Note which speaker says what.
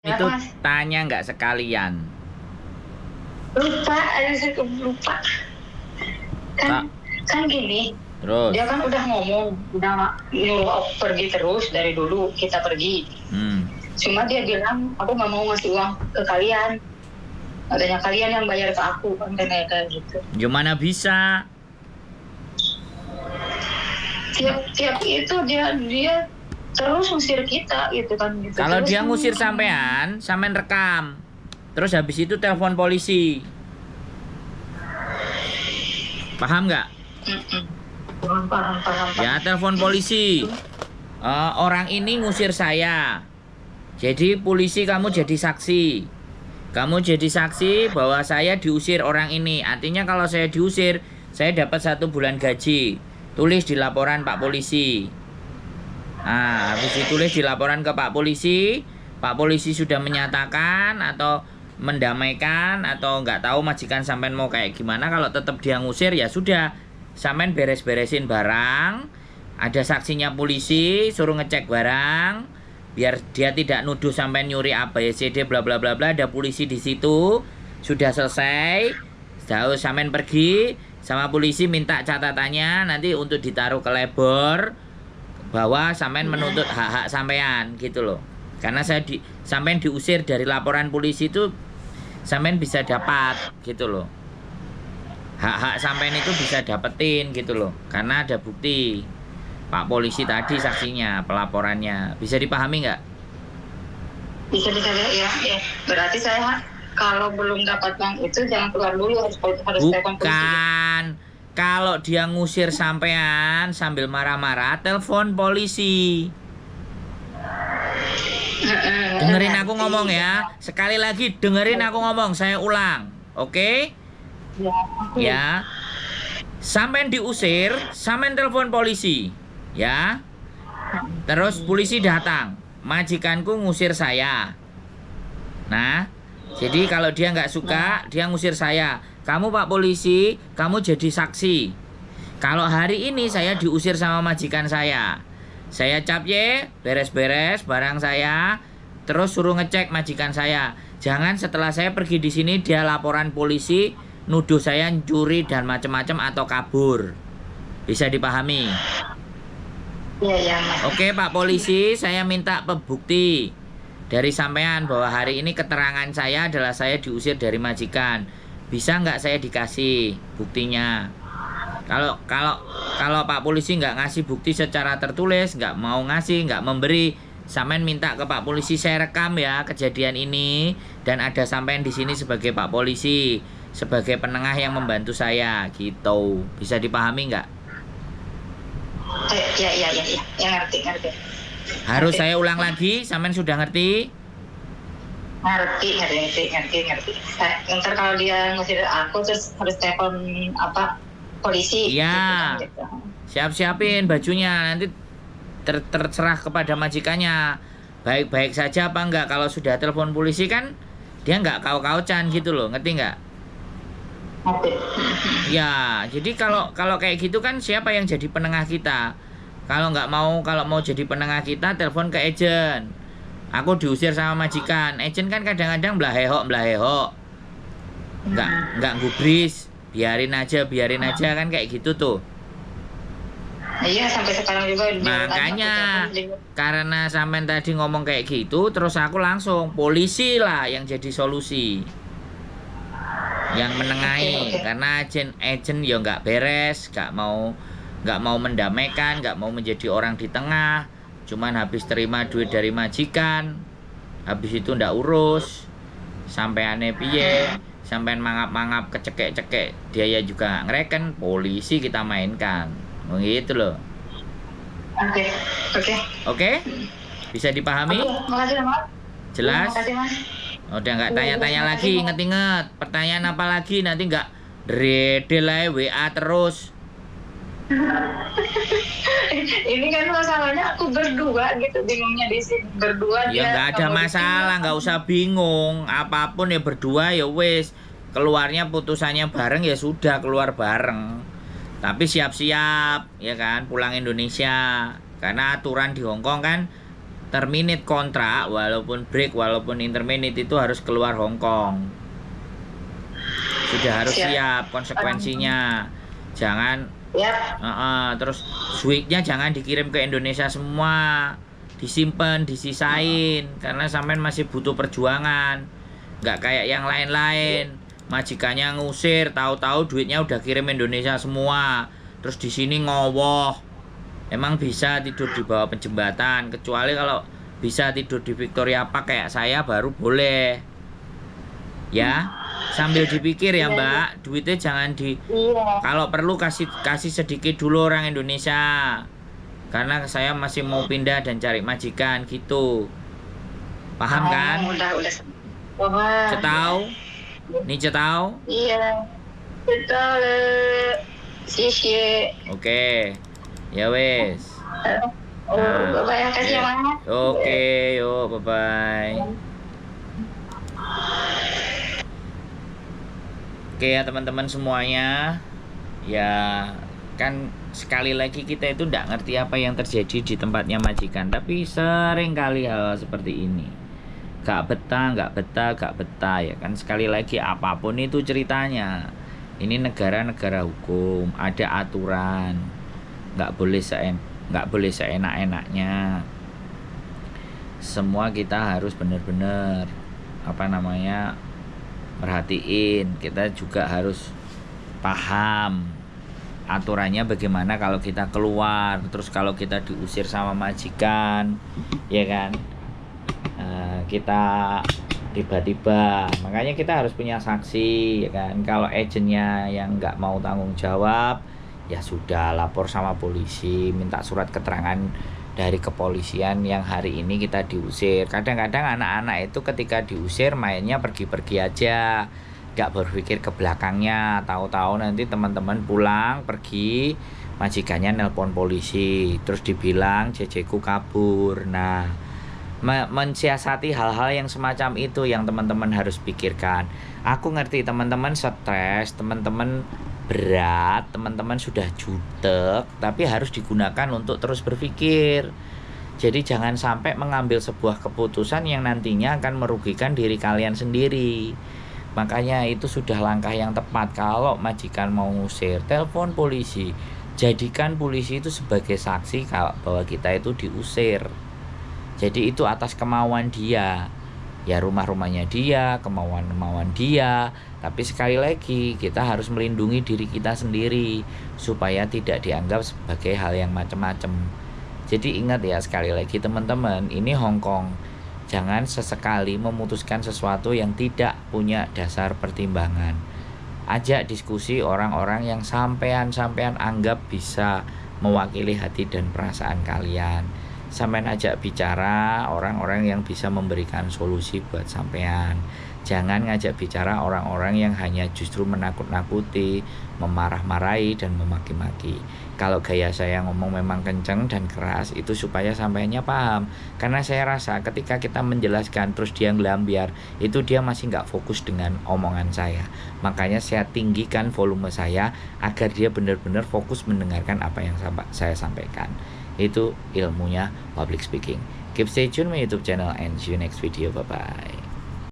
Speaker 1: Ya,
Speaker 2: Itu
Speaker 1: Mas.
Speaker 2: tanya nggak sekalian.
Speaker 1: Lupa, saya lupa.
Speaker 2: Kak,
Speaker 1: Kan gini,
Speaker 2: terus.
Speaker 1: dia kan udah ngomong, udah nyuruh aku pergi terus dari dulu kita pergi. Cuma dia bilang, aku nggak mau ngasih uang ke kalian. Katanya kalian yang bayar ke aku, kan kayak gitu.
Speaker 2: Gimana bisa?
Speaker 1: Tiap itu dia terus ngusir kita gitu kan gitu.
Speaker 2: Kalau
Speaker 1: Terus
Speaker 2: dia
Speaker 1: kan,
Speaker 2: ngusir sampean rekam. Terus habis itu telepon polisi. Paham nggak?
Speaker 1: paham.
Speaker 2: Ya, telepon polisi. Orang ini ngusir saya. Jadi polisi kamu jadi saksi. Kamu jadi saksi bahwa saya diusir orang ini. Artinya kalau saya diusir, saya dapat 1 bulan gaji. Tulis di laporan Pak Polisi. Nah, habis ditulis di laporan ke Pak Polisi sudah menyatakan atau mendamaikan atau nggak tahu majikan sampean mau kayak gimana. Kalau tetap dia ngusir ya sudah, sampean beres-beresin barang. Ada saksinya polisi, suruh ngecek barang biar dia tidak nuduh sampean nyuri ABCD bla bla bla bla. Ada polisi di situ. Sudah selesai. Jauh sampean pergi sama polisi minta catatannya nanti untuk ditaruh ke labor bahwa sampean menuntut hak-hak sampean gitu loh. Karena sampean diusir dari laporan polisi itu sampean bisa dapat gitu loh. Hak-hak sampean itu bisa dapetin gitu loh. Karena ada bukti. Pak Polisi tadi saksinya, pelaporannya. Bisa dipahami nggak?
Speaker 1: Bisa ya. Berarti saya kalau belum dapat uang itu jangan keluar dulu, harus telepon polisi.
Speaker 2: Bukan. Kalau dia ngusir sampean sambil marah-marah, telepon polisi. Dengerin aku ngomong ya. Sekali lagi dengerin aku ngomong, saya ulang. Oke? Ya. Sampean diusir, sampean telepon polisi. Ya. Terus polisi datang. Majikanku ngusir saya. Nah, jadi kalau dia nggak suka, dia ngusir saya. Kamu Pak Polisi, kamu jadi saksi. Kalau hari ini saya diusir sama majikan saya. Saya cap ye, beres-beres barang saya, terus suruh ngecek majikan saya. Jangan setelah saya pergi di sini dia laporan polisi, nuduh saya curi dan macam-macam atau kabur. Bisa dipahami?
Speaker 1: Iya, Mas.
Speaker 2: Oke Pak Polisi, saya minta pembukti dari sampean bahwa hari ini keterangan saya adalah saya diusir dari majikan. Bisa nggak saya dikasih buktinya? Kalau Pak Polisi nggak ngasih bukti secara tertulis, nggak mau ngasih, nggak memberi, sampean minta ke Pak Polisi, saya rekam ya kejadian ini dan ada sampean di sini sebagai Pak Polisi, sebagai penengah yang membantu saya, gitu. Bisa dipahami nggak?
Speaker 1: Ya, ngerti.
Speaker 2: Harus saya ulang lagi, sampean sudah ngerti?
Speaker 1: Ngerti. Ntar kalau dia ngusir aku terus harus telepon polisi.
Speaker 2: Iya.
Speaker 1: Gitu.
Speaker 2: Siap-siapin bajunya, nanti terserah kepada majikannya. Baik-baik saja apa enggak. Kalau sudah telepon polisi kan dia enggak kau-kaucan gitu loh, ngerti enggak?
Speaker 1: Ngerti.
Speaker 2: Ya, jadi kalau kayak gitu kan siapa yang jadi penengah kita? Kalau mau jadi penengah kita, telepon ke agent. Aku diusir sama majikan. Agent kan kadang-kadang belahehok. Enggak gubris. Biarin aja kan kayak gitu tuh.
Speaker 1: Iya, sampai sekarang juga.
Speaker 2: Makanya karena sampean tadi ngomong kayak gitu, terus aku langsung polisi lah yang jadi solusi, yang menengahi.
Speaker 1: Oke.
Speaker 2: Karena agent ya nggak beres, nggak mau mendamaikan, nggak mau menjadi orang di tengah, cuman habis terima duit dari majikan, habis itu ndak urus, sampeane piye, sampean mangap-mangap kecekek-cekek, dia ya juga ngereken, polisi kita mainkan, begitu loh. Oke? Bisa dipahami?
Speaker 1: Makasih, Mas.
Speaker 2: Jelas?
Speaker 1: Makasih, Mas.
Speaker 2: Udah nggak tanya-tanya lagi, inget-inget. Pertanyaan apa lagi, nanti nggak redel aja WA terus.
Speaker 1: Ini kan masalahnya aku berdua gitu, bingungnya di sini berdua.
Speaker 2: Ya nggak ada masalah, nggak usah bingung. Apapun ya berdua ya wis. Keluarnya putusannya bareng ya sudah, keluar bareng. Tapi siap-siap ya kan pulang Indonesia. Karena aturan di Hongkong kan terminate kontrak, walaupun break, walaupun interminate itu harus keluar Hong Kong. Sudah harus siap konsekuensinya. Jangan terus duitnya jangan dikirim ke Indonesia semua, disimpan, disisain, karena sampean masih butuh perjuangan. Nggak kayak yang lain-lain, majikannya ngusir, tahu-tahu duitnya udah kirim Indonesia semua, terus di sini ngowoh. Emang bisa tidur di bawah penjembatan, kecuali kalau bisa tidur di Victoria Park kayak saya baru boleh. Ya, sambil dipikir ya Mbak, duitnya jangan kalau perlu kasih sedikit dulu orang Indonesia, karena saya masih mau pindah dan cari majikan gitu. Paham kan?
Speaker 1: Udah.
Speaker 2: Cetau? Nih cetau?
Speaker 1: Iya. Cetau. Xie.
Speaker 2: Oke. Ya wes.
Speaker 1: Bye-bye, kasih ya Mas.
Speaker 2: Oke, yuk bye-bye. Oke ya teman-teman semuanya, ya kan sekali lagi kita itu tidak ngerti apa yang terjadi di tempatnya majikan, tapi sering kali hal seperti ini. Gak betah ya kan. Sekali lagi apapun itu ceritanya, ini negara hukum, ada aturan, nggak boleh seenak-enaknya. Semua kita harus benar-benar perhatiin. Kita juga harus paham aturannya bagaimana kalau kita keluar, terus kalau kita diusir sama majikan, ya kan, kita tiba-tiba, makanya kita harus punya saksi, ya kan. Kalau agennya yang nggak mau tanggung jawab, ya sudah lapor sama polisi, minta surat keterangan dari kepolisian yang hari ini kita diusir. Kadang-kadang anak-anak itu ketika diusir mainnya pergi-pergi aja, gak berpikir ke belakangnya. Tahu-tahu nanti teman-teman pulang pergi, majikannya nelpon polisi, terus dibilang jejeku kabur. Nah, mensiasati hal-hal yang semacam itu yang teman-teman harus pikirkan. Aku ngerti teman-teman stres, teman-teman berat, teman-teman sudah jutek, tapi harus digunakan untuk terus berpikir. Jadi jangan sampai mengambil sebuah keputusan yang nantinya akan merugikan diri kalian sendiri. Makanya itu sudah langkah yang tepat. Kalau majikan mau ngusir, telepon polisi. Jadikan polisi itu sebagai saksi kalau bahwa kita itu diusir. Jadi itu atas kemauan dia. Ya rumah-rumahnya dia, kemauan-kemauan dia. Tapi sekali lagi kita harus melindungi diri kita sendiri supaya tidak dianggap sebagai hal yang macam-macam. Jadi ingat ya sekali lagi teman-teman, ini Hong Kong. Jangan sesekali memutuskan sesuatu yang tidak punya dasar pertimbangan. Ajak diskusi orang-orang yang sampean anggap bisa mewakili hati dan perasaan kalian. Sampean ajak bicara orang-orang yang bisa memberikan solusi buat sampean. Jangan ngajak bicara orang-orang yang hanya justru menakut-nakuti, memarah-marahi dan memaki-maki. Kalau gaya saya ngomong memang kenceng dan keras, itu supaya sampainya paham. Karena saya rasa ketika kita menjelaskan terus dia ngelambiar, itu dia masih nggak fokus dengan omongan saya. Makanya saya tinggikan volume saya agar dia benar-benar fokus mendengarkan apa yang saya sampaikan. Itu ilmunya public speaking. Keep stay tune my YouTube channel and see you next video. Bye bye.